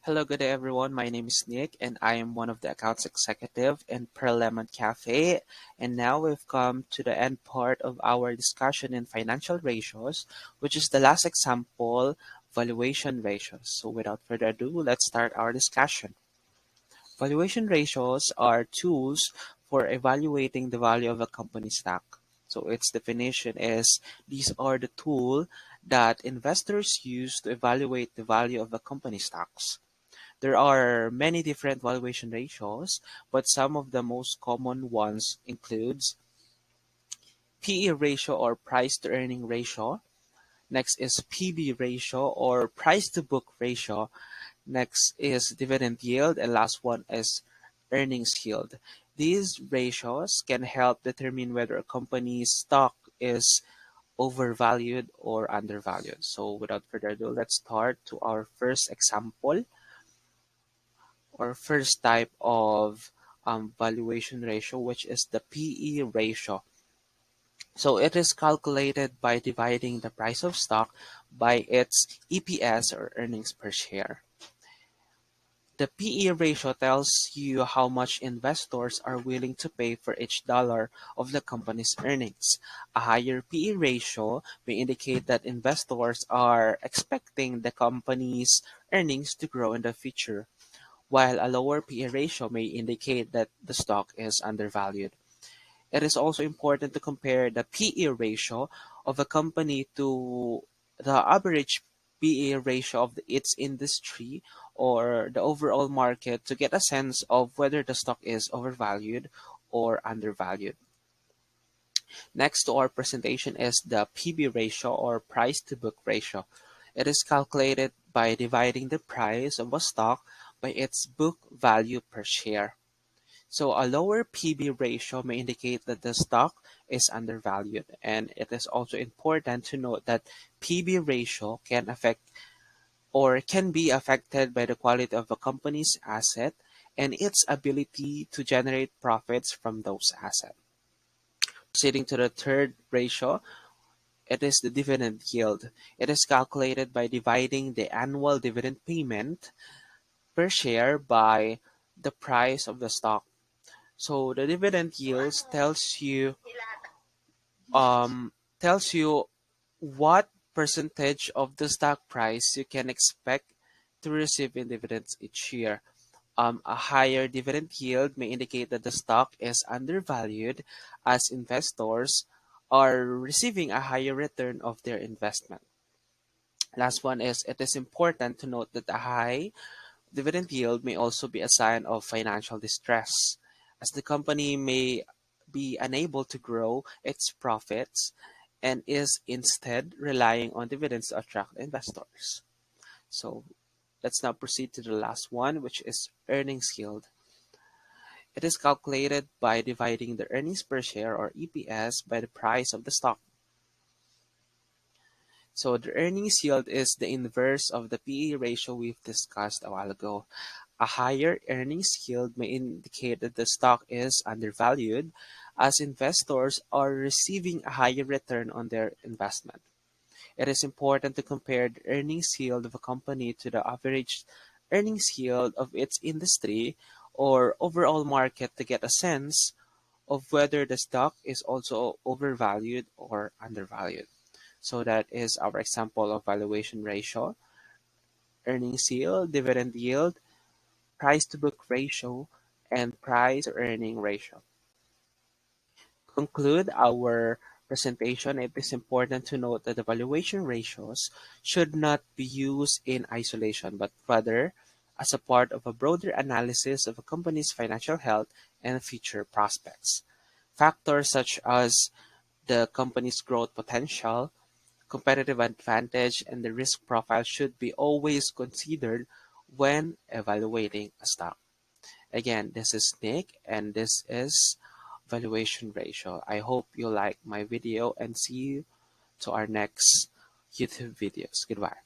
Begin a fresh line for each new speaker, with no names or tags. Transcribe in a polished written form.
Hello, good day everyone. My name is Nick and I am one of the accounts executive in Pearl Lemon Cafe. And now we've come to the end part of our discussion in financial ratios, which is the last example, valuation ratios. So without further ado, let's start our discussion. Valuation ratios are tools for evaluating the value of a company stock. So its definition is these are the tool that investors use to evaluate the value of a company stocks. There are many different valuation ratios, but some of the most common ones includes PE ratio or price to earning ratio. Next is PB ratio or price to book ratio. Next is dividend yield, and last one is earnings yield. These ratios can help determine whether a company's stock is overvalued or undervalued. So without further ado, let's start to our first example or first type of valuation ratio, which is the PE ratio. So it is calculated by dividing the price of stock by its EPS or earnings per share. The PE ratio tells you how much investors are willing to pay for each dollar of the company's earnings. A higher PE ratio may indicate that investors are expecting the company's earnings to grow in the future, while a lower PE ratio may indicate that the stock is undervalued. It is also important to compare the PE ratio of a company to the average PE ratio of its industry or the overall market to get a sense of whether the stock is overvalued or undervalued. Next to our presentation is the PB ratio or price to book ratio. It is calculated by dividing the price of a stock by its book value per share. So a lower PB ratio may indicate that the stock is undervalued, and it is also important to note that PB ratio can affect or can be affected by the quality of a company's asset and its ability to generate profits from those assets. Proceeding to the third ratio, it is the dividend yield. It is calculated by dividing the annual dividend payment per share by the price of the stock. So the dividend yields um tells you what percentage of the stock price you can expect to receive in dividends each year. A higher dividend yield may indicate that the stock is undervalued as investors are receiving a higher return of their investment. Last one is it is important to note that a high dividend yield may also be a sign of financial distress, as the company may be unable to grow its profits and is instead relying on dividends to attract investors. So let's now proceed to the last one, which is earnings yield. It is calculated by dividing the earnings per share or EPS by the price of the stock. So the earnings yield is the inverse of the PE ratio we've discussed a while ago. A higher earnings yield may indicate that the stock is undervalued as investors are receiving a higher return on their investment. It is important to compare the earnings yield of a company to the average earnings yield of its industry or overall market to get a sense of whether the stock is also overvalued or undervalued. So that is our example of valuation ratio, earnings yield, dividend yield, price to book ratio, and price to earning ratio. Conclude our presentation, it is important to note that the valuation ratios should not be used in isolation, but rather as a part of a broader analysis of a company's financial health and future prospects. Factors such as the company's growth potential, competitive advantage, and the risk profile should be always considered when evaluating a stock. Again, this is Nick and this is valuation ratio. I hope you like my video and see you to our next YouTube videos. Goodbye.